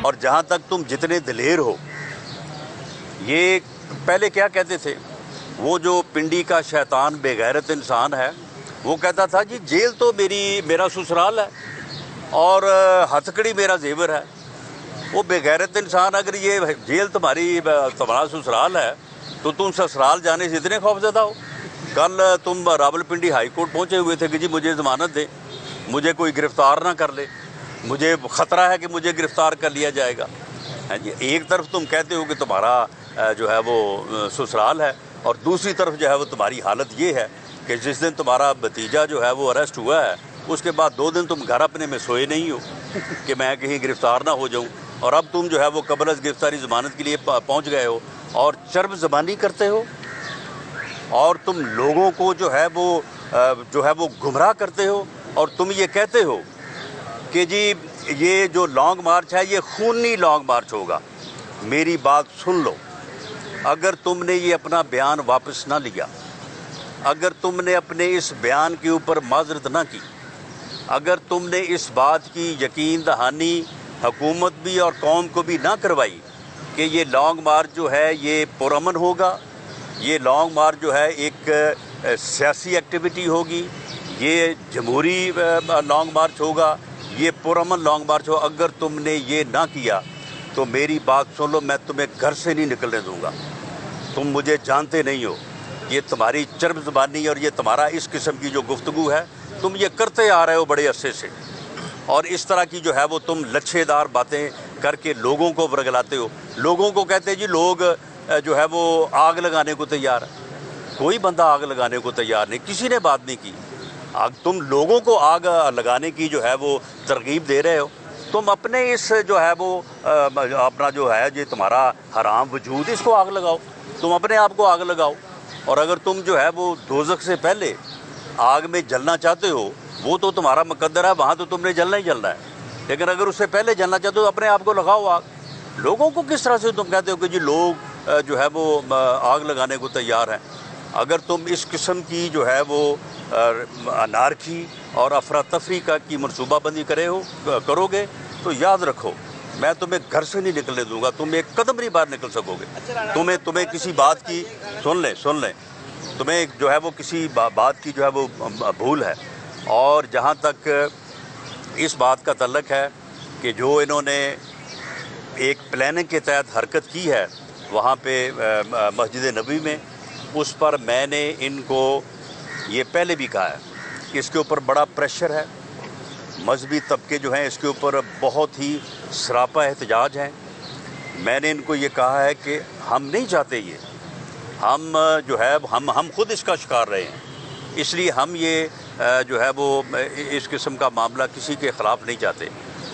اور جہاں تک تم جتنے دلیر ہو، یہ پہلے کیا کہتے تھے، وہ جو پنڈی کا شیطان بے غیرت انسان ہے، وہ کہتا تھا جی جیل تو میرا سسرال ہے اور ہتھکڑی میرا زیور ہے۔ وہ بے غیرت انسان اگر یہ جیل تمہارا سسرال ہے تو تم سسرال جانے سے اتنے خوفزدہ ہو۔ کل تم راولپنڈی ہائی کورٹ پہنچے ہوئے تھے کہ جی مجھے ضمانت دیں، مجھے کوئی گرفتار نہ کر لے، مجھے خطرہ ہے کہ مجھے گرفتار کر لیا جائے گا۔ ایک طرف تم کہتے ہو کہ تمہارا جو ہے وہ سسرال ہے، اور دوسری طرف جو ہے وہ تمہاری حالت یہ ہے کہ جس دن تمہارا بھتیجا جو ہے وہ اریسٹ ہوا ہے، اس کے بعد 2 دن تم گھر اپنے میں سوئے نہیں ہو کہ میں کہیں گرفتار نہ ہو جاؤں، اور اب تم جو ہے وہ قبل از گرفتاری ضمانت کے لیے پہنچ گئے ہو اور چرب زبانی کرتے ہو، اور تم لوگوں کو جو ہے وہ گمراہ کرتے ہو، اور تم یہ کہتے ہو کہ جی یہ جو لانگ مارچ ہے یہ خونی لانگ مارچ ہوگا۔ میری بات سن لو، اگر تم نے یہ اپنا بیان واپس نہ لیا، اگر تم نے اپنے اس بیان کے اوپر معذرت نہ کی، اگر تم نے اس بات کی یقین دہانی حکومت بھی اور قوم کو بھی نہ کروائی کہ یہ لانگ مارچ جو ہے یہ پرامن ہوگا، یہ لانگ مارچ جو ہے ایک سیاسی ایکٹیویٹی ہوگی، یہ جمہوری لانگ مارچ ہوگا، یہ پرامن لانگ مارچ ہوگا، اگر تم نے یہ نہ کیا تو میری بات سن لو، میں تمہیں گھر سے نہیں نکلنے دوں گا۔ تم مجھے جانتے نہیں ہو، یہ تمہاری چرب زبانی اور یہ تمہارا اس قسم کی جو گفتگو ہے تم یہ کرتے آ رہے ہو بڑے عرصے سے، اور اس طرح کی جو ہے وہ تم لچھے دار باتیں کر کے لوگوں کو ورگلاتے ہو۔ لوگوں کو کہتے جی لوگ جو ہے وہ آگ لگانے کو تیار ہے، کوئی بندہ آگ لگانے کو تیار نہیں، کسی نے بات نہیں کی۔ تم لوگوں کو آگ لگانے کی جو ہے وہ ترغیب دے رہے ہو، تم اپنے اس جو ہے وہ اپنا جو ہے یہ تمہارا حرام وجود، اس کو آگ لگاؤ، تم اپنے آپ کو آگ لگاؤ، اور اگر تم جو ہے وہ دوزخ سے پہلے آگ میں جلنا چاہتے ہو، وہ تو تمہارا مقدر ہے، وہاں تو تم نے جلنا ہی جلنا ہے، لیکن اگر اس سے پہلے جلنا چاہتے ہو اپنے آپ کو لگاؤ آگ۔ لوگوں کو کس طرح سے تم کہتے ہو کہ جی لوگ جو ہے وہ آگ لگانے کو تیار ہیں؟ اگر تم اس قسم کی جو ہے وہ انارکی اور افراتفری کی منصوبہ بندی کرو گے تو یاد رکھو میں تمہیں گھر سے نہیں نکلنے دوں گا، تم ایک قدم نہیں باہر نکل سکو گے۔ تمہیں کسی بات کی سن لیں تمہیں جو ہے وہ کسی بات کی جو ہے وہ بھول ہے، اور جہاں تک اس بات کا تعلق ہے کہ جو انہوں نے ایک پلاننگ کے تحت حرکت کی ہے وہاں پہ مسجد نبوی میں، اس پر میں نے ان کو یہ پہلے بھی کہا ہے کہ اس کے اوپر بڑا پریشر ہے، مذہبی طبقے جو ہیں اس کے اوپر بہت ہی سراپا احتجاج ہیں۔ میں نے ان کو یہ کہا ہے کہ ہم نہیں چاہتے، یہ ہم جو ہے ہم خود اس کا شکار رہے ہیں، اس لیے ہم یہ جو ہے وہ اس قسم کا معاملہ کسی کے خلاف نہیں چاہتے۔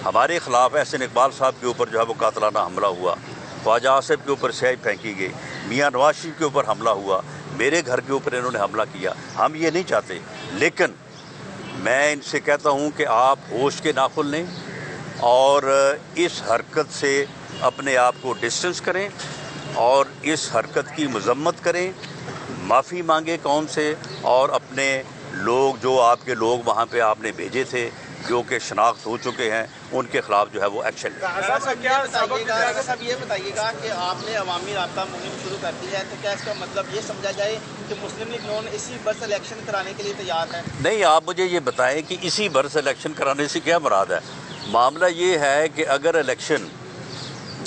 ہمارے خلاف احسن اقبال صاحب کے اوپر جو ہے وہ قاتلانہ حملہ ہوا، خواجہ آصف کے اوپر سیاہی پھینکی گئی، میاں نواز شریف کے اوپر حملہ ہوا، میرے گھر کے اوپر انہوں نے حملہ کیا، ہم یہ نہیں چاہتے۔ لیکن میں ان سے کہتا ہوں کہ آپ ہوش کے ناخن لیں اور اس حرکت سے اپنے آپ کو ڈسٹنس کریں اور اس حرکت کی مذمت کریں، معافی مانگیں قوم سے، اور اپنے لوگ جو آپ کے لوگ وہاں پہ آپ نے بھیجے تھے جو کہ شناخت ہو چکے ہیں ان کے خلاف جو ہے وہ ایکشن لیں۔ صاحب یہ بتائیے گا کہ آپ نے عوامی رابطہ مہم شروع کر دی ہے، تو کیا اس کا مطلب یہ سمجھا جائے کہ مسلم لیگ نون اسی برس الیکشن کرانے کے لیے تیار ہے؟ نہیں، آپ مجھے یہ بتائیں کہ اسی برس الیکشن کرانے سے کیا مراد ہے؟ معاملہ یہ ہے کہ اگر الیکشن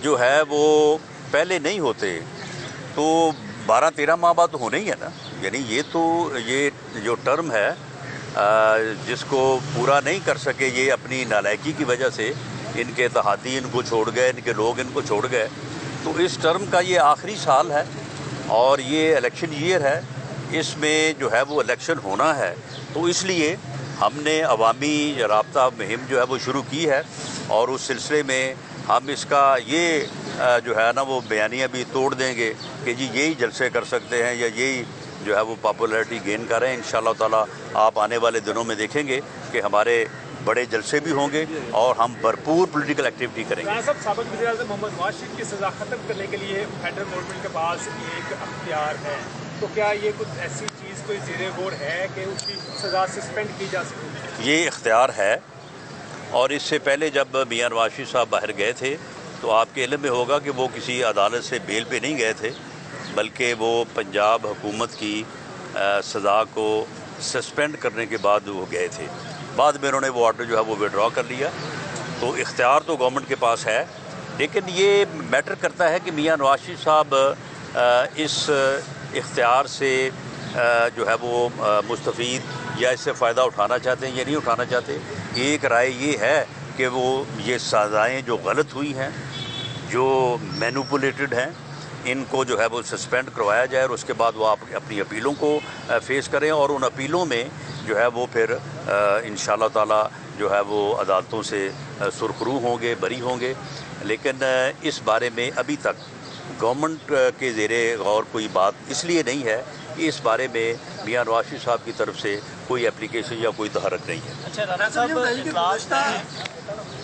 جو ہے وہ پہلے نہیں ہوتے تو 12-13 ماہ بعد ہونے ہی ہے نا، یعنی یہ جو ٹرم ہے جس کو پورا نہیں کر سکے یہ اپنی نالائکی کی وجہ سے، ان کے اتحادی ان کو چھوڑ گئے، ان کے لوگ ان کو چھوڑ گئے، تو اس ٹرم کا یہ آخری سال ہے اور یہ الیکشن ایئر ہے، اس میں جو ہے وہ الیکشن ہونا ہے، تو اس لیے ہم نے عوامی رابطہ مہم جو ہے وہ شروع کی ہے، اور اس سلسلے میں ہم اس کا یہ جو ہے نا وہ بیانیہ بھی توڑ دیں گے کہ جی یہی جلسے کر سکتے ہیں یا یہی جو ہے وہ پاپولیرٹی گین کر رہے ہیں۔ انشاءاللہ تعالیٰ آپ آنے والے دنوں میں دیکھیں گے کہ ہمارے بڑے جلسے بھی ہوں گے اور ہم بھرپور پولیٹیکل ایکٹیویٹی کریں گے۔ سابق وزیر اعظم محمد نواز شریف کی سزا ختم کرنے کے لیے فیڈرل گورنمنٹ کے پاس ایک اختیار ہے، تو کیا یہ کچھ ایسی چیز کوئی زیر غور ہے کہ اس کی سزا سسپینڈ کی جا سکے؟ یہ اختیار ہے، اور اس سے پہلے جب میاں نواز شریف صاحب باہر گئے تھے تو آپ کے علم میں ہوگا کہ وہ کسی عدالت سے بیل پہ نہیں گئے تھے، بلکہ وہ پنجاب حکومت کی سزا کو سسپینڈ کرنے کے بعد وہ گئے تھے۔ بعد میں انہوں نے وہ آرڈر جو ہے وہ وڈرا کر لیا۔ تو اختیار تو گورنمنٹ کے پاس ہے، لیکن یہ میٹر کرتا ہے کہ میاں نواز شریف صاحب اس اختیار سے جو ہے وہ مستفید یا اس سے فائدہ اٹھانا چاہتے ہیں یا نہیں اٹھانا چاہتے۔ ایک رائے یہ ہے کہ وہ یہ سزائیں جو غلط ہوئی ہیں، جو مینوپولیٹڈ ہیں، ان کو جو ہے وہ سسپینڈ کروایا جائے اور اس کے بعد وہ اپنی اپیلوں کو فیس کریں، اور ان اپیلوں میں جو ہے وہ پھر انشاءاللہ تعالی جو ہے وہ عدالتوں سے سرخرو ہوں گے، بری ہوں گے۔ لیکن اس بارے میں ابھی تک گورنمنٹ کے زیر غور کوئی بات اس لیے نہیں ہے کہ اس بارے میں میاں نواز شریف صاحب کی طرف سے کوئی اپلیکیشن یا کوئی تحرک نہیں ہے۔ اچھا رانا صاحب،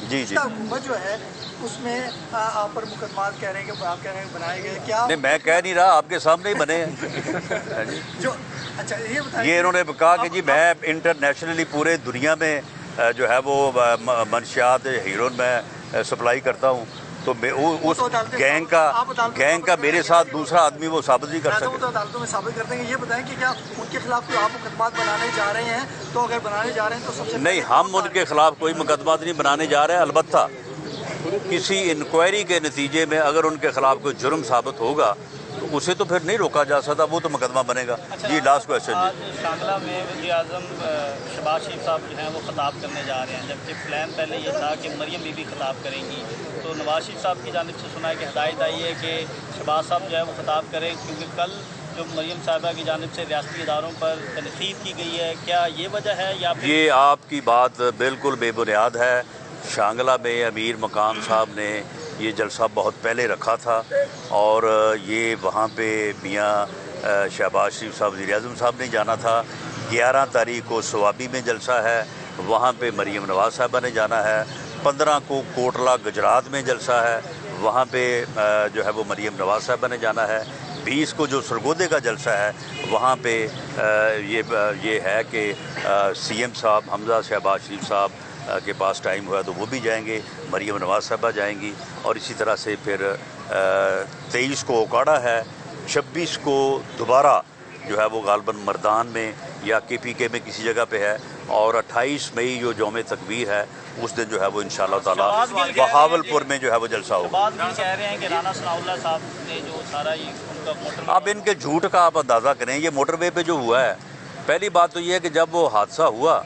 جی جی حکومت جو ہے اس میں آپ پر مقدمات کہہ رہے ہیں کہ آپ کہہ رہے ہیں بنائے گئے، کیا نہیں، میں کہہ نہیں رہا، آپ کے سامنے ہی بنے ہیں۔ جو اچھا یہ بتائیں، یہ انہوں نے کہا کہ جی میں انٹرنیشنلی پورے دنیا میں جو ہے وہ منشیات ہیروئن میں سپلائی کرتا ہوں، تو اس گینگ کا میرے ساتھ دوسرا آدمی وہ ثابت نہیں کر وہ سکے۔ تو عدالتوں میں ثابت کر دیں گے۔ یہ بتائیں کہ کیا ان کے خلاف کوئی آپ مقدمات بنانے جا رہے ہیں؟ تو اگر بنانے جا رہے ہیں تو سب سے نہیں، ہم ان کے خلاف کوئی مقدمات نہیں بنانے جا رہے ہیں، البتہ کسی انکوائری کے نتیجے میں اگر ان کے خلاف کوئی جرم ثابت ہوگا تو اسے تو پھر نہیں روکا جا سکتا، وہ تو مقدمہ بنے گا۔ جی لاسٹ کویشچن جی۔ آج شانگلہ میں وزیر اعظم شہباز شریف صاحب جو ہیں وہ خطاب کرنے جا رہے ہیں، جبکہ پلان پہلے یہ تھا کہ مریم بی بی خطاب کریں گی۔ تو نواز شریف صاحب کی جانب سے سنا ہے کہ ہدایت آئی ہے کہ شہباز صاحب جو ہے وہ خطاب کریں، کیونکہ کل جو مریم صاحبہ کی جانب سے ریاستی اداروں پر تنقید کی گئی ہے، کیا یہ وجہ ہے یا پھر یہ آپ کی بات بالکل بے بنیاد ہے۔ شانگلہ میں امیر مقام صاحب نے یہ جلسہ بہت پہلے رکھا تھا، اور یہ وہاں پہ میاں شہباز شریف صاحب وزیر اعظم صاحب نے جانا تھا۔ 11 تاریخ کو سوابی میں جلسہ ہے، وہاں پہ مریم نواز صاحبہ نے جانا ہے۔ 15 کو کوٹلہ گجرات میں جلسہ ہے، وہاں پہ جو ہے وہ مریم نواز صاحبہ نے جانا ہے۔ 20 کو جو سرگودے کا جلسہ ہے وہاں پہ یہ ہے کہ سی ایم صاحب حمزہ شہباز شریف صاحب کے پاس ٹائم ہوا تو وہ بھی جائیں گے، مریم نواز صاحبہ جائیں گی، اور اسی طرح سے پھر 23 کو اوکاڑا ہے، 26 کو دوبارہ جو ہے وہ غالباً مردان میں یا کے پی کے میں کسی جگہ پہ ہے، اور 28 مئی جو یوم تکبیر ہے اس دن جو ہے وہ انشاءاللہ تعالیٰ بہاول پور میں جو ہے وہ جلسہ ہوگا۔ بعض بھی کہہ رہے ہیں کہ رانا ثناء اللہ صاحب نے جو سارا یہ ان کا موٹر اب ان کے جھوٹ کا آپ اندازہ کریں، یہ موٹر وے پہ جو ہوا ہے، پہلی بات تو یہ ہے کہ جب وہ حادثہ ہوا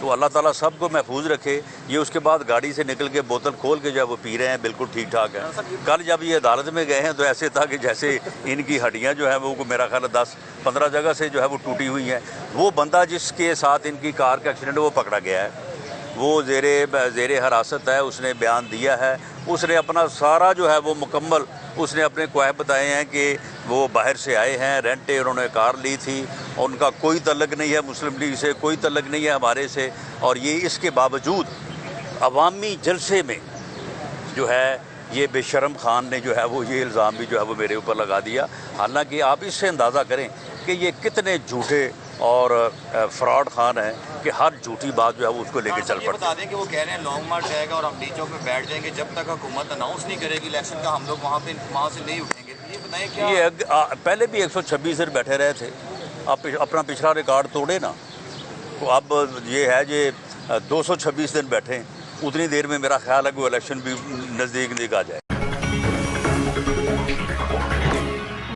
تو اللہ تعالیٰ سب کو محفوظ رکھے۔ یہ اس کے بعد گاڑی سے نکل کے بوتل کھول کے جو ہے وہ پی رہے ہیں، بالکل ٹھیک ٹھاک ہے۔ کل جب یہ عدالت میں گئے ہیں تو ایسے تھا کہ جیسے ان کی ہڈیاں جو ہیں وہ میرا خیال ہے 10-15 جگہ سے جو ہے وہ ٹوٹی ہوئی ہیں۔ وہ بندہ جس کے ساتھ ان کی کار کا ایکسیڈنٹ وہ پکڑا گیا ہے، وہ زیر حراست ہے، اس نے بیان دیا ہے، اس نے اپنا سارا جو ہے وہ مکمل اس نے اپنے کوائب بتائے ہیں کہ وہ باہر سے آئے ہیں، رینٹے انہوں نے کار لی تھی، ان کا کوئی تعلق نہیں ہے مسلم لیگ سے، کوئی تعلق نہیں ہے ہمارے سے، اور یہ اس کے باوجود عوامی جلسے میں جو ہے یہ بے شرم خان نے جو ہے وہ یہ الزام بھی جو ہے وہ میرے اوپر لگا دیا۔ حالانکہ آپ اس سے اندازہ کریں کہ یہ کتنے جھوٹے اور فراڈ خان ہیں کہ ہر جھوٹی بات جو ہے وہ اس کو لے کے چل یہ پڑتے بتا دیں کہ وہ کہہ رہے ہیں لانگ مارچ جائے گا اور ہم ڈی چوک میں بیٹھ جائیں گے جب تک حکومت اناؤنس نہیں کرے گی الیکشن کا، ہم لوگ وہاں سے نہیں اٹھیں گے۔ یہ بتائیں کیا یہ پہلے بھی 126 دن بیٹھے رہے تھے، اب اپنا پچھلا ریکارڈ توڑے نا، تو اب یہ ہے کہ 226 دن بیٹھیں، اتنی دیر میں میرا خیال ہے کہ الیکشن بھی نزدیک آ جائے۔